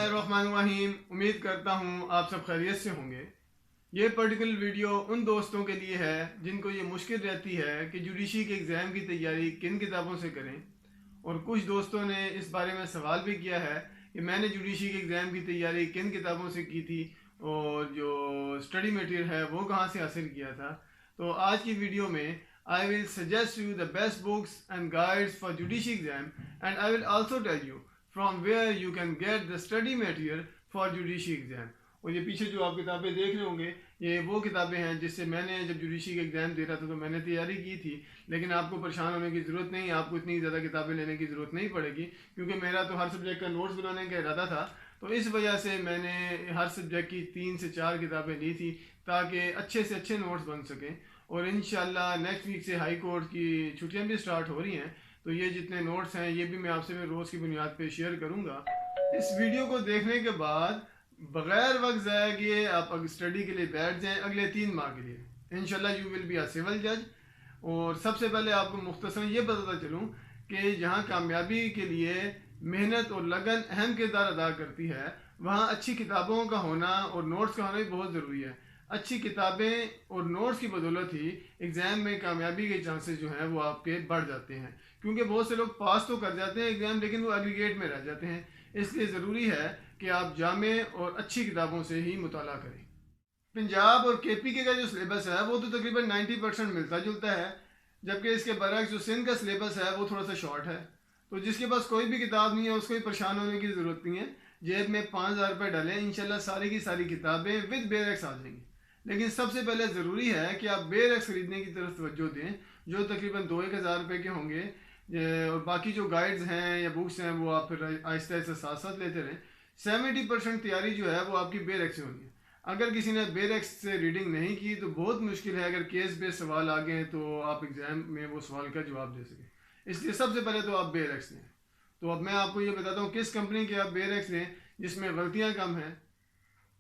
बिस्मिल्लाहिर्रहमानिर्रहीम। उम्मीद करता हूँ आप सब खैरियत से होंगे। ये पर्टिकुलर वीडियो उन दोस्तों के लिए है जिनको ये मुश्किल रहती है कि जुडिशरी के एग्ज़ाम की तैयारी किन किताबों से करें, और कुछ दोस्तों ने इस बारे में सवाल भी किया है कि मैंने जुडिशरी के एग्ज़ाम की तैयारी किन किताबों से की थी और जो स्टडी मटेरियल है वो कहाँ से हासिल किया था। तो आज की वीडियो में I will suggest you the best books and guides for judiciary exam, and I will also tell you from where you can get the study material for judiciary exam. और ये पीछे जो आप किताबें देख रहे होंगे ये वो किताबें हैं जिससे मैंने जब जुडिशरी का एग्ज़ाम दे रहा था तो मैंने तैयारी की थी। लेकिन आपको परेशान होने की ज़रूरत नहीं, आपको इतनी ज़्यादा किताबें लेने की ज़रूरत नहीं पड़ेगी, क्योंकि मेरा तो हर सब्जेक्ट का नोट्स बनाने का इरादा था। तो इस वजह से मैंने हर सब्जेक्ट की 3 से 4 किताबें ली थी ताकि अच्छे से अच्छे नोट्स बन सकें। और इंशाल्लाह नेक्स्ट वीक से हाई कोर्ट की छुट्टियां भी स्टार्ट हो रही हैं, तो ये जितने नोट्स हैं ये भी मैं आपसे रोज़ की बुनियाद पे शेयर करूँगा। इस वीडियो को देखने के बाद बग़ैर वक्त ज़ाया किए आप स्टडी के लिए बैठ जाएं अगले 3 माह के लिए। इंशाल्लाह you will be a civil जज। और सबसे पहले आपको मुख्तसर ये बताता चलूँ कि जहाँ कामयाबी के लिए मेहनत और लगन अहम किरदार अदा करती है, वहाँ अच्छी किताबों का होना और नोट्स का होना भी बहुत ज़रूरी है। अच्छी किताबें और नोट्स की बदौलत ही एग्ज़ाम में कामयाबी के चांसेस जो हैं वो आपके बढ़ जाते हैं, क्योंकि बहुत से लोग पास तो कर जाते हैं एग्ज़ाम लेकिन वो एग्रीगेट में रह जाते हैं। इसलिए ज़रूरी है कि आप जामे और अच्छी किताबों से ही मुताला करें। पंजाब और KPK का जो सिलेबस है वो तो तकरीबन 90% मिलता जुलता है, जबकि इसके बरक्स जो सिंध का सिलेबस है वो थोड़ा सा शॉर्ट है। तो जिसके पास कोई भी किताब नहीं है उसको भी परेशान होने की ज़रूरत नहीं है। जेब में 5,000 रुपये डालें, इंशाल्लाह सारी की सारी किताबें विद बेरेक्स आ जाएंगी। लेकिन सबसे पहले ज़रूरी है कि आप बेरेक्स ख़रीदने की तरफ तवज्जो दें, जो तकरीबन 2-1 हज़ार रुपये के होंगे। और बाकी जो गाइड्स हैं या बुक्स हैं वो आप फिर आहिस्ता आहिस्ता साथ साथ लेते रहें। 70% तैयारी जो है वो आपकी बेरेक्स से होनी है। अगर किसी ने बेरेक्स से रीडिंग नहीं की तो बहुत मुश्किल है, अगर केस बेस्ड सवाल आ गए तो आप एग्ज़ाम में वो सवाल का जवाब दे सकें। इसलिए सबसे पहले तो आप बेरेक्स लें। तो अब मैं आपको ये बताता हूँ किस कंपनी के आप बेरेक्स लें जिसमें गलतियाँ कम हैं।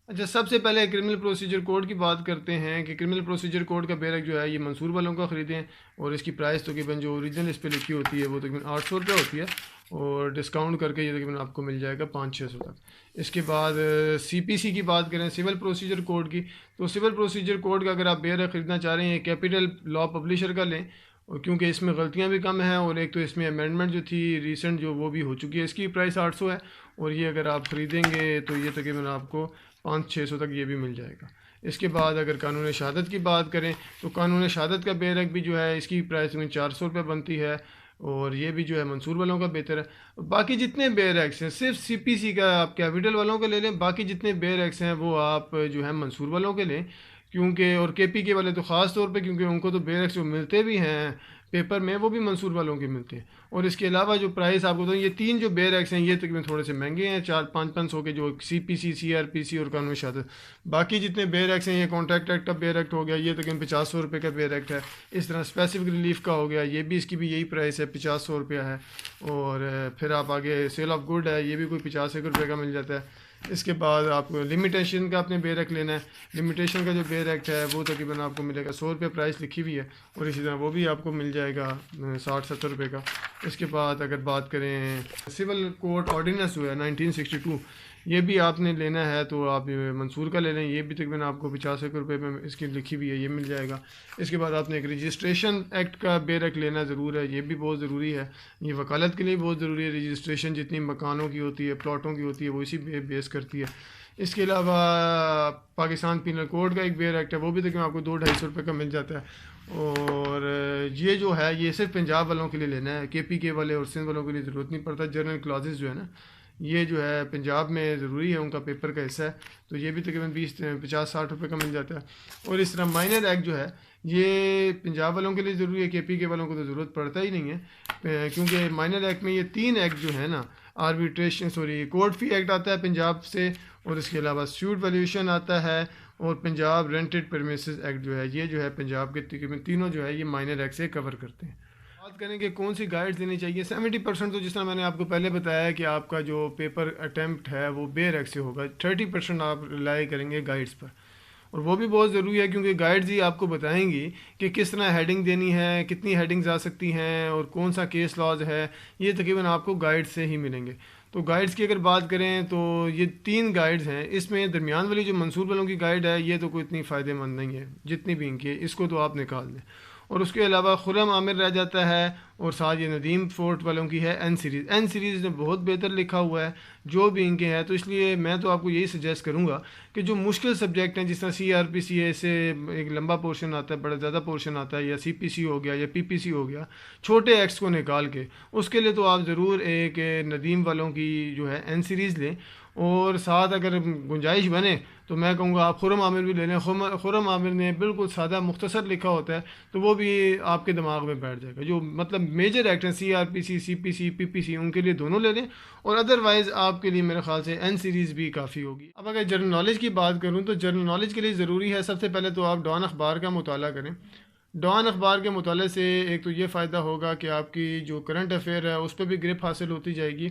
अच्छा, सबसे पहले क्रिमिनल प्रोसीजर कोड की बात करते हैं कि क्रिमिनल प्रोसीजर कोड का बेरक जो है ये मंसूर वालों का ख़रीदें, और इसकी प्राइस तकरीबन जो ओरिजिनल इस पर लिखी होती है वो तकरीबन 800 रुपये होती है, और डिस्काउंट करके ये तकरीबन आपको मिल जाएगा 500-600 तक। इसके बाद CPC की बात करें, सिविल प्रोसीजर कोड की, तो सिविल प्रोसीजर कोड का अगर आप बेरक ख़रीदना चाह रहे हैं कैपिटल लॉ पब्लिशर का लें, और क्योंकि इसमें गलतियाँ भी कम हैं, और एक तो इसमें अमेंडमेंट जो थी रिसेंट जो वो भी हो चुकी है। इसकी प्राइस 800 है, और ये अगर आप ख़रीदेंगे तो ये तकरीबन आपको 500-600 तक ये भी मिल जाएगा। इसके बाद अगर कानून शहादत की बात करें तो कानून शहादत का बेरक भी जो है इसकी प्राइस में 400 रुपये बनती है, और ये भी जो है मंसूर वालों का बेहतर है। बाकी जितने बेरक्स हैं सिर्फ CPC का आप कैपिटल वालों के ले लें, बाकी जितने बेरक्स हैं वो आप जो है मंसूर वालों के लें, क्योंकि और KPK वाले तो ख़ास तौर पे, क्योंकि उनको तो बेरक्स जो मिलते भी हैं पेपर में वो भी मंसूर वालों के मिलते हैं। और इसके अलावा जो प्राइस आपको तो ये 3 जो बेरक्स हैं ये तकरीबन थोड़े से महंगे हैं, 400-500 के, जो CPC, CRPC और कानून शहादत। बाकी जितने बेरक्स हैं ये कॉन्ट्रैक्ट एक्ट का बेरक्ट हो गया, ये तकरीबन 500 रुपये का बेरक्ट है। इस तरह स्पेसिफिक रिलीफ का हो गया, ये भी इसकी भी यही प्राइस है, 500 रुपया है। और फिर आप आगे सेल ऑफ गुड है, ये भी कोई 50 रुपये का मिल जाता है। इसके बाद आपको लिमिटेशन का अपने बेरक लेना है, लिमिटेशन का जो बेरक है वो तकरीबन आपको मिलेगा 100 रुपये प्राइस लिखी हुई है, और इसी तरह वो भी आपको मिल जाएगा 60-70 रुपये का। इसके बाद अगर बात करें सिविल कोड ऑर्डिनेंस हुआ है 1962, ये भी आपने लेना है तो आप मंसूर का ले लें, ये भी तकरीबन आपको 50 रुपये में इसकी लिखी हुई है, ये मिल जाएगा। इसके बाद आपने एक रजिस्ट्रेशन एक्ट का बेरक लेना ज़रूर है, ये भी बहुत ज़रूरी है, ये वकालत के लिए बहुत ज़रूरी है। रजिस्ट्रेशन जितनी मकानों की होती है, प्लॉटों की होती है, वो इसी बेस करती है। इसके अलावा पाकिस्तान पीनल कोड का एक बेरक है, वो भी तकरीबन आपको 200-250 रुपये का मिल जाता है। और ये जो है ये सिर्फ पंजाब वालों के लिए लेना है, KPK वाले और सिंध वालों के लिए ज़रूरत नहीं पड़ता। जनरल क्लासेस जो है ना ये जो है पंजाब में ज़रूरी है, उनका पेपर का हिस्सा है, तो ये भी तकरीबन 50-60 रुपये का मिल जाता है। और इस तरह माइनर एक्ट जो है ये पंजाब वालों के लिए ज़रूरी है, KPK वालों को तो ज़रूरत पड़ता ही नहीं है, क्योंकि माइनर एक्ट में ये 3 एक्ट जो है ना, कोर्ट फी एक्ट आता है पंजाब से, और इसके अलावा स्यूट वैल्यूएशन आता है, और पंजाब रेंटेड परमिसेस एक्ट जो है ये जो है पंजाब के तकरीबन तीनों जो है ये माइनर एक्ट से कवर करते हैं। बात करें कि कौन सी गाइड्स देनी चाहिए, 70% तो जिस तरह मैंने आपको पहले बताया कि आपका जो पेपर अटैम्प्ट है वो बेरक से होगा, 30% आप रिलाई करेंगे गाइड्स पर, और वो भी बहुत ज़रूरी है क्योंकि गाइड्स ही आपको बताएंगी कि किस तरह हेडिंग देनी है, कितनी हेडिंग्स आ सकती हैं, और कौन सा केस लॉज है, ये तकरीबन आपको गाइड से ही मिलेंगे। تو گائیڈز کی اگر بات کریں تو یہ 3 گائیڈز ہیں، اس میں درمیان والی جو منصور والوں کی گائیڈ ہے یہ تو کوئی اتنی فائدہ مند نہیں ہے، جتنی بھی ان کی ہے اس کو تو آپ نکال دیں. اور اس کے علاوہ خرم عامر رہ جاتا ہے، اور ساتھ یہ ندیم فورٹ والوں کی ہے این سیریز نے بہت بہتر لکھا ہوا ہے جو بھی ان کے ہے. تو اس لیے میں تو آپ کو یہی سجیسٹ کروں گا کہ جو مشکل سبجیکٹ ہیں جس طرح سی آر پی سی ہے، اس سے ایک لمبا پورشن آتا ہے، بڑا زیادہ پورشن آتا ہے، یا سی پی سی ہو گیا یا پی پی سی ہو گیا، چھوٹے ایکٹس کو نکال کے، اس کے لیے تو آپ ضرور ایک ندیم والوں کی جو ہے این سیریز لیں. اور ساتھ اگر گنجائش بنے تو میں کہوں گا آپ خرم عامر بھی لے لیں. خرم عامر نے بالکل سادہ مختصر لکھا ہوتا ہے تو وہ بھی آپ کے دماغ میں بیٹھ جائے گا. جو مطلب میجر ایکٹ ہیں سی آر پی سی، سی پی سی، پی پی سی، ان کے لیے دونوں لے لیں، اور ادروائز آپ کے لیے میرے خیال سے این سیریز بھی کافی ہوگی. اب اگر جنرل نالج کی بات کروں تو جنرل نالج کے لیے ضروری ہے سب سے پہلے تو آپ ڈان اخبار کا مطالعہ کریں. ڈان اخبار کے مطالعے سے ایک تو یہ فائدہ ہوگا کہ آپ کی جو کرنٹ افیئر ہے اس پہ بھی گرپ حاصل ہوتی جائے گی،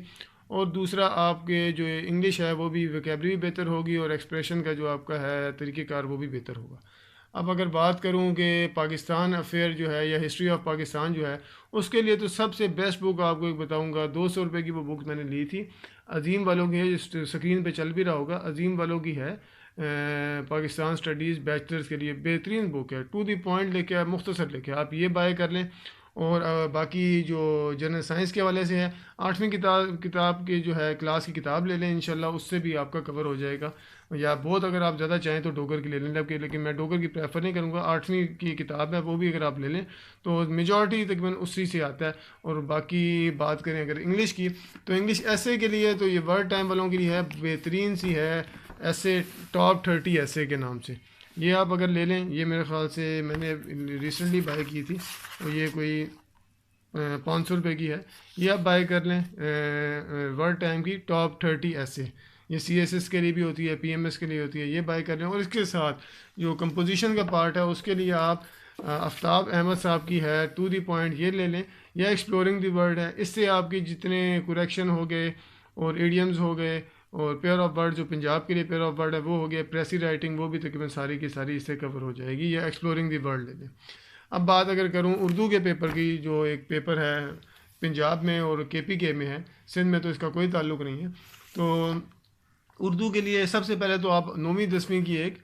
اور دوسرا آپ کے جو انگلش ہے وہ بھی ویکیبلری بھی بہتر ہوگی، اور ایکسپریشن کا جو آپ کا ہے طریقہ کار وہ بھی بہتر ہوگا. اب اگر بات کروں کہ پاکستان افیئر جو ہے یا ہسٹری آف پاکستان جو ہے، اس کے لیے تو سب سے بیسٹ بک آپ کو ایک بتاؤں گا. 200 روپے کی وہ بک میں نے لی تھی، عظیم والوں کی ہے، جو اسکرین پہ چل بھی رہا ہوگا، عظیم والوں کی ہے. پاکستان اسٹڈیز بیچلرز کے لیے بہترین بک ہے، ٹو دی پوائنٹ لے کے، مختصر لے کے آپ یہ بائی کر لیں. اور باقی جو جنرل سائنس کے حوالے سے ہے، 8ویں کتاب کی جو ہے کلاس کی کتاب لے لیں انشاءاللہ، اس سے بھی آپ کا کور ہو جائے گا. یا بہت اگر آپ زیادہ چاہیں تو ڈوگر کی لے لیں، لیکن میں ڈوگر کی پریفر نہیں کروں گا. 8ویں کی کتاب ہے وہ بھی اگر آپ لے لیں تو میجورٹی تقریباً اسی سے آتا ہے. اور باقی بات کریں اگر انگلش کی تو انگلش ایسے کے لیے تو یہ ورڈ ٹائم والوں کے لیے ہے، بہترین سی ہے ایسے، ٹاپ 30 ایسے کے نام سے. یہ آپ اگر لے لیں، یہ میرے خیال سے میں نے ریسنٹلی بائی کی تھی، اور یہ کوئی 500 روپے کی ہے. یہ آپ بائی کر لیں ورڈ ٹائم کی ٹاپ 30 ایسے. یہ سی ایس ایس کے لیے بھی ہوتی ہے، پی ایم ایس کے لیے ہوتی ہے، یہ بائی کر لیں. اور اس کے ساتھ جو کمپوزیشن کا پارٹ ہے اس کے لیے آپ آفتاب احمد صاحب کی ہے ٹو دی پوائنٹ، یہ لے لیں، یا ایکسپلورنگ دی ورلڈ ہے. اس سے آپ کی جتنے کریکشن ہو گئے اور ایڈیمز ہو گئے، اور پیئر آف ورڈ جو پنجاب کے لیے پیئر آف ورڈ ہے وہ ہو گیا، پریسی رائٹنگ وہ بھی تقریباً ساری کی ساری اس سے کور ہو جائے گی، یا ایکسپلورنگ دی ورلڈ لے لیں. اب بات اگر کروں اردو کے پیپر کی، جو ایک پیپر ہے پنجاب میں اور کے پی کے میں ہے، سندھ میں تو اس کا کوئی تعلق نہیں ہے. تو اردو کے لیے سب سے پہلے تو آپ 9ویں 10ویں کی ایک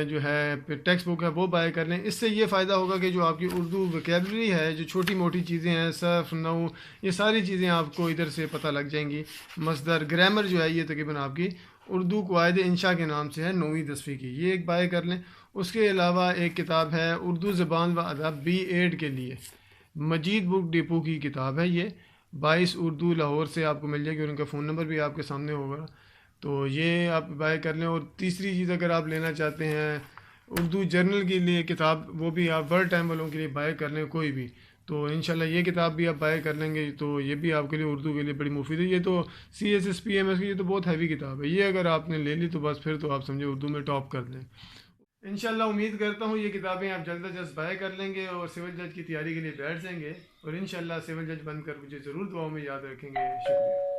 جو ہے ٹیکسٹ بک ہے وہ بائی کر لیں. اس سے یہ فائدہ ہوگا کہ جو آپ کی اردو ویکیبلری ہے، جو چھوٹی موٹی چیزیں ہیں، صرف، نحو، یہ ساری چیزیں آپ کو ادھر سے پتہ لگ جائیں گی. مصدر، گرامر جو ہے یہ تقریباً آپ کی اردو قواعد انشاء کے نام سے ہے 9ویں 10ویں کی، یہ ایک بائی کر لیں. اس کے علاوہ ایک کتاب ہے اردو زبان و ادب B.Ed کے لیے، مجید بک ڈپو کی کتاب ہے یہ، 22 اردو لاہور سے آپ کو مل جائے گی، اور ان کا فون نمبر بھی آپ کے سامنے ہوگا. تو یہ آپ بائی کر لیں. اور تیسری چیز اگر آپ لینا چاہتے ہیں اردو جرنل کے لیے کتاب، وہ بھی آپ ورڈ ٹائم والوں کے لیے بائی کر لیں کوئی بھی، تو انشاءاللہ یہ کتاب بھی آپ بائی کر لیں گے تو یہ بھی آپ کے لیے اردو کے لیے بڑی مفید ہے. یہ تو C S S P M S کی یہ تو بہت ہیوی کتاب ہے، یہ اگر آپ نے لے لی تو بس پھر تو آپ سمجھے اردو میں ٹاپ کر لیں. انشاءاللہ امید کرتا ہوں یہ کتابیں آپ جلد از جلد بائی کر لیں گے اور سول جج کی تیاری کے لیے بیٹھ جائیں گے، اور انشاءاللہ سول جج بن کر مجھے ضرور دعاؤں میں یاد رکھیں گے. شکریہ.